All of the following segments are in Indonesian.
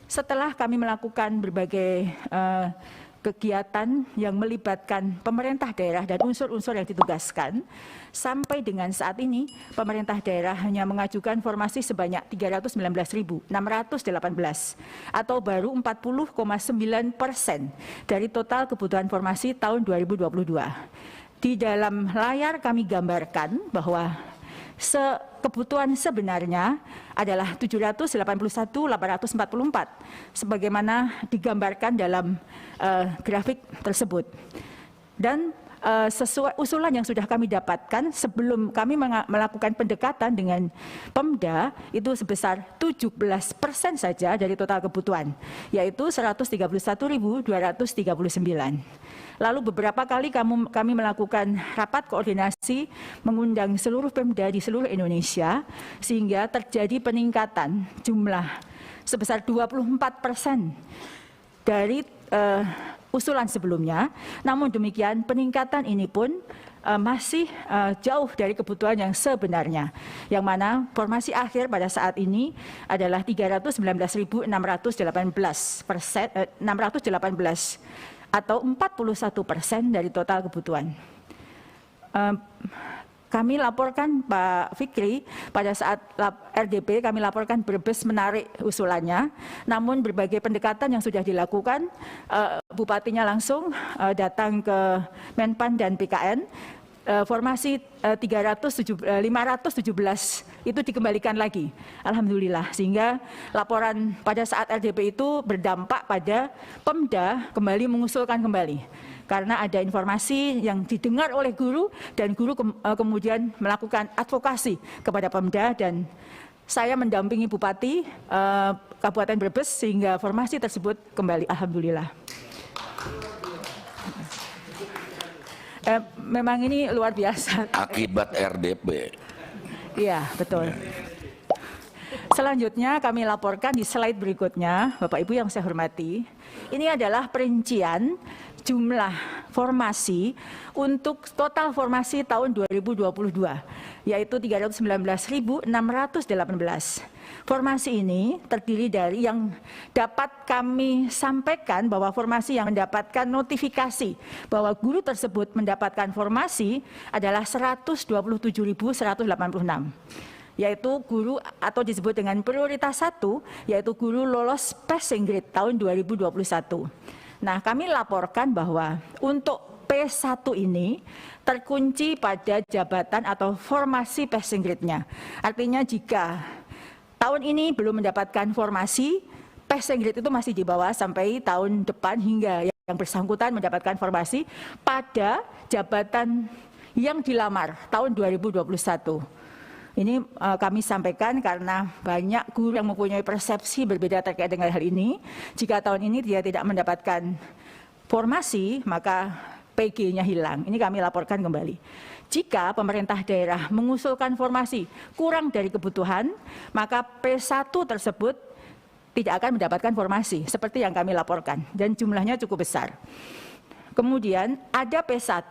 Setelah kami melakukan berbagai kegiatan yang melibatkan pemerintah daerah dan unsur-unsur yang ditugaskan, sampai dengan saat ini pemerintah daerah hanya mengajukan formasi sebanyak 319.618 atau baru 40,9% dari total kebutuhan formasi tahun 2022. Di dalam layar kami gambarkan bahwa kebutuhan sebenarnya adalah 781.844 sebagaimana digambarkan dalam grafik tersebut. Dan sesuai usulan yang sudah kami dapatkan sebelum kami melakukan pendekatan dengan Pemda itu sebesar 17% saja dari total kebutuhan, yaitu 131.239. Lalu beberapa kali kami melakukan rapat koordinasi mengundang seluruh Pemda di seluruh Indonesia sehingga terjadi peningkatan jumlah sebesar 24% dari usulan sebelumnya. Namun demikian peningkatan ini pun masih jauh dari kebutuhan yang sebenarnya, yang mana formasi akhir pada saat ini adalah 319.618 atau 41% dari total kebutuhan. Kami laporkan Pak Fikri pada saat RDP kami laporkan Brebes menarik usulannya, namun berbagai pendekatan yang sudah dilakukan, bupatinya langsung datang ke Menpan dan PKN, formasi 517 itu dikembalikan lagi, alhamdulillah, sehingga laporan pada saat RDP itu berdampak pada Pemda kembali mengusulkan kembali. Karena ada informasi yang didengar oleh guru dan guru kemudian melakukan advokasi kepada Pemda dan saya mendampingi Bupati Kabupaten Brebes sehingga formasi tersebut kembali, alhamdulillah. Memang ini luar biasa. Akibat RDP. Iya, betul. Selanjutnya kami laporkan di slide berikutnya, Bapak Ibu yang saya hormati. Ini adalah perincian jumlah formasi untuk total formasi tahun 2022, yaitu 319.618. Formasi ini terdiri dari yang dapat kami sampaikan bahwa formasi yang mendapatkan notifikasi bahwa guru tersebut mendapatkan formasi adalah 127.186. Yaitu guru atau disebut dengan prioritas 1, yaitu guru lolos passing grade tahun 2021. Nah, kami laporkan bahwa untuk P1 ini terkunci pada jabatan atau formasi passing grade-nya. Artinya jika tahun ini belum mendapatkan formasi, passing grade itu masih di bawah sampai tahun depan hingga yang bersangkutan mendapatkan formasi pada jabatan yang dilamar tahun 2021. Ini kami sampaikan karena banyak guru yang mempunyai persepsi berbeda terkait dengan hal ini. Jika tahun ini dia tidak mendapatkan formasi, maka PG-nya hilang. Ini kami laporkan kembali. Jika pemerintah daerah mengusulkan formasi kurang dari kebutuhan, maka P1 tersebut tidak akan mendapatkan formasi, seperti yang kami laporkan, dan jumlahnya cukup besar. Kemudian ada P1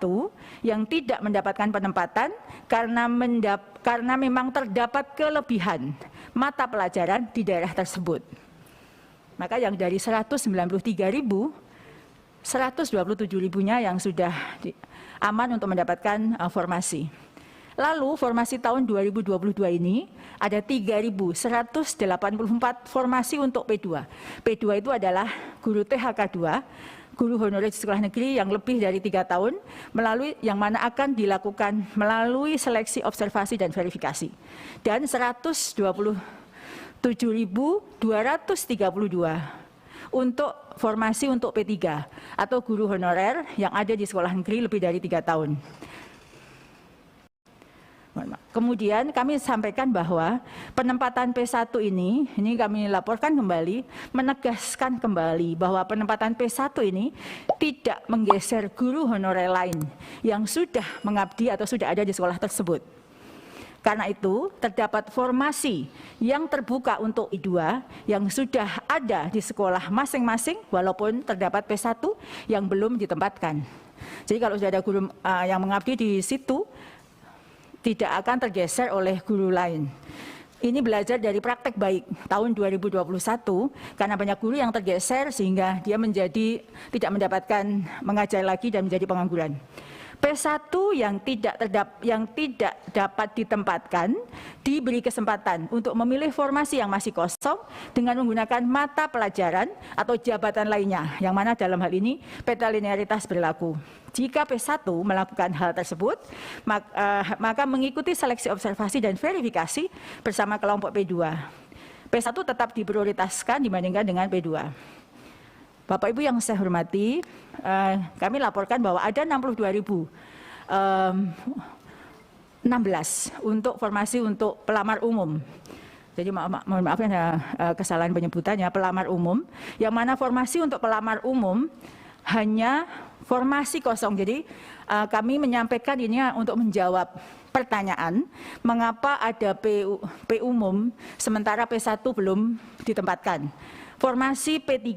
yang tidak mendapatkan penempatan karena memang terdapat kelebihan mata pelajaran di daerah tersebut. Maka yang dari 193.000, 127.000-nya yang sudah aman untuk mendapatkan formasi. Lalu formasi tahun 2022 ini ada 3.184 formasi untuk P2. P2 itu adalah guru THK 2, guru honorer di sekolah negeri yang lebih dari 3 tahun, yang mana akan dilakukan melalui seleksi observasi dan verifikasi. Dan 127.232 untuk formasi untuk P3 atau guru honorer yang ada di sekolah negeri lebih dari 3 tahun. Kemudian kami sampaikan bahwa penempatan P1 ini kami laporkan kembali, menegaskan kembali bahwa penempatan P1 ini tidak menggeser guru honorer lain yang sudah mengabdi atau sudah ada di sekolah tersebut. Karena itu terdapat formasi yang terbuka untuk I2 yang sudah ada di sekolah masing-masing walaupun terdapat P1 yang belum ditempatkan. Jadi kalau sudah ada guru yang mengabdi di situ, tidak akan tergeser oleh guru lain. Ini belajar dari praktek baik tahun 2021 karena banyak guru yang tergeser sehingga dia tidak mendapatkan mengajar lagi dan menjadi pengangguran. P1 yang tidak dapat ditempatkan diberi kesempatan untuk memilih formasi yang masih kosong dengan menggunakan mata pelajaran atau jabatan lainnya, yang mana dalam hal ini peta linearitas berlaku. Jika P1 melakukan hal tersebut, maka mengikuti seleksi observasi dan verifikasi bersama kelompok P2. P1 tetap diprioritaskan dibandingkan dengan P2. Bapak Ibu yang saya hormati, kami laporkan bahwa ada 62.016 untuk formasi untuk pelamar umum. Jadi mohon maaf ya kesalahan penyebutannya, pelamar umum, yang mana formasi untuk pelamar umum hanya formasi kosong. Jadi kami menyampaikan ini untuk menjawab pertanyaan mengapa ada P umum sementara P1 belum ditempatkan. Formasi P3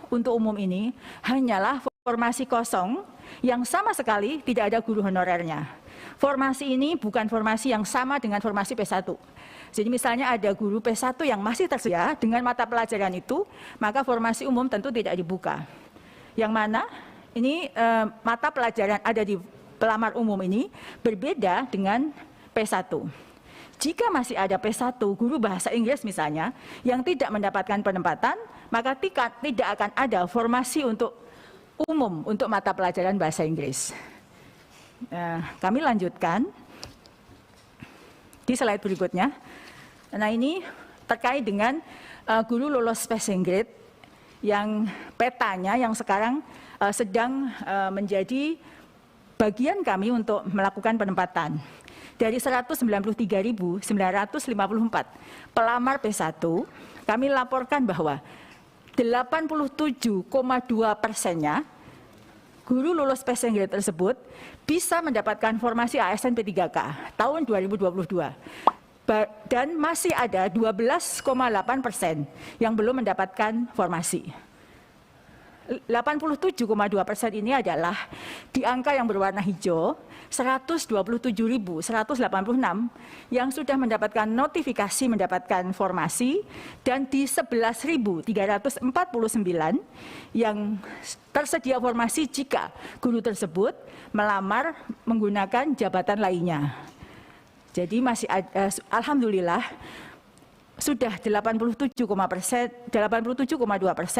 untuk umum ini hanyalah formasi kosong yang sama sekali tidak ada guru honorernya. Formasi ini bukan formasi yang sama dengan formasi P1. Jadi misalnya ada guru P1 yang masih tersedia dengan mata pelajaran itu, maka formasi umum tentu tidak dibuka. Yang mana ini mata pelajaran ada di pelamar umum ini berbeda dengan P1. Jika masih ada P1 guru bahasa Inggris misalnya yang tidak mendapatkan penempatan, maka tidak akan ada formasi untuk umum untuk mata pelajaran bahasa Inggris. Kami lanjutkan di slide berikutnya. Nah, ini terkait dengan guru lulus passing grade yang petanya yang sekarang sedang menjadi bagian kami untuk melakukan penempatan. Dari 193.954 pelamar P1, kami laporkan bahwa 87,2%-nya guru lulus passing grade tersebut bisa mendapatkan formasi ASN P3K tahun 2022. Dan masih ada 12,8% yang belum mendapatkan formasi. 87,2% ini adalah di angka yang berwarna hijau, 127.186 yang sudah mendapatkan notifikasi mendapatkan formasi, dan di 11.349 yang tersedia formasi jika guru tersebut melamar menggunakan jabatan lainnya. Jadi masih alhamdulillah sudah 87,2%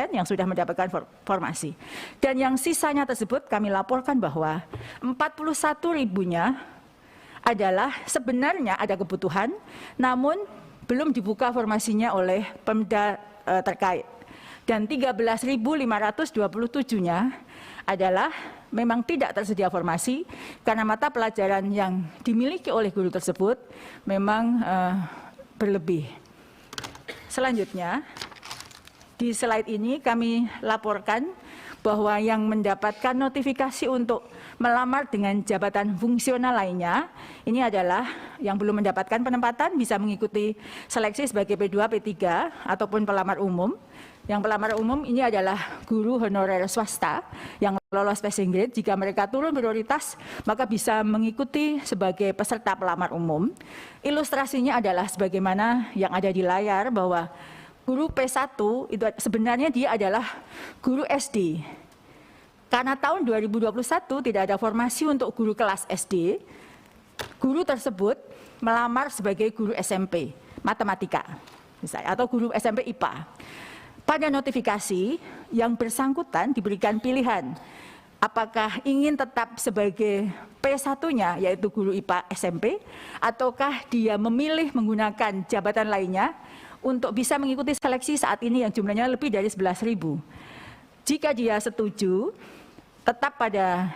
yang sudah mendapatkan formasi. Dan yang sisanya tersebut kami laporkan bahwa 41.000-nya adalah sebenarnya ada kebutuhan, namun belum dibuka formasinya oleh Pemda terkait. Dan 13.527-nya adalah memang tidak tersedia formasi karena mata pelajaran yang dimiliki oleh guru tersebut memang berlebih. Selanjutnya, di slide ini kami laporkan bahwa yang mendapatkan notifikasi untuk melamar dengan jabatan fungsional lainnya, ini adalah yang belum mendapatkan penempatan bisa mengikuti seleksi sebagai P2, P3, ataupun pelamar umum. Yang pelamar umum ini adalah guru honorer swasta yang lolos passing grade. Jika mereka turun prioritas, maka bisa mengikuti sebagai peserta pelamar umum. Ilustrasinya adalah sebagaimana yang ada di layar bahwa guru P1 itu sebenarnya dia adalah guru SD. Karena tahun 2021 tidak ada formasi untuk guru kelas SD, guru tersebut melamar sebagai guru SMP matematika misalnya, atau guru SMP IPA. Pada notifikasi yang bersangkutan diberikan pilihan apakah ingin tetap sebagai P1-nya yaitu guru IPA SMP, ataukah dia memilih menggunakan jabatan lainnya untuk bisa mengikuti seleksi saat ini yang jumlahnya lebih dari 11.000. Jika dia setuju tetap pada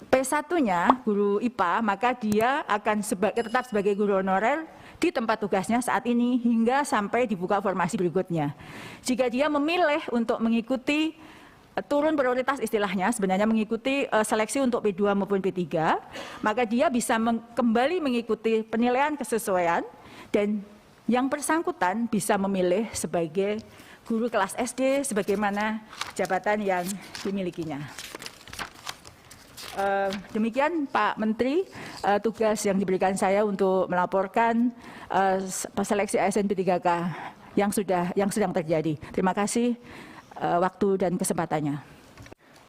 P1-nya guru IPA, maka dia akan tetap sebagai guru honorer di tempat tugasnya saat ini hingga sampai dibuka formasi berikutnya. Jika dia memilih untuk mengikuti turun prioritas istilahnya, sebenarnya mengikuti seleksi untuk P2 maupun P3, maka dia bisa kembali mengikuti penilaian kesesuaian dan yang bersangkutan bisa memilih sebagai guru kelas SD sebagaimana jabatan yang dimilikinya. Demikian Pak Menteri, tugas yang diberikan saya untuk melaporkan seleksi ASN P3K yang sedang terjadi. Terima kasih waktu dan kesempatannya.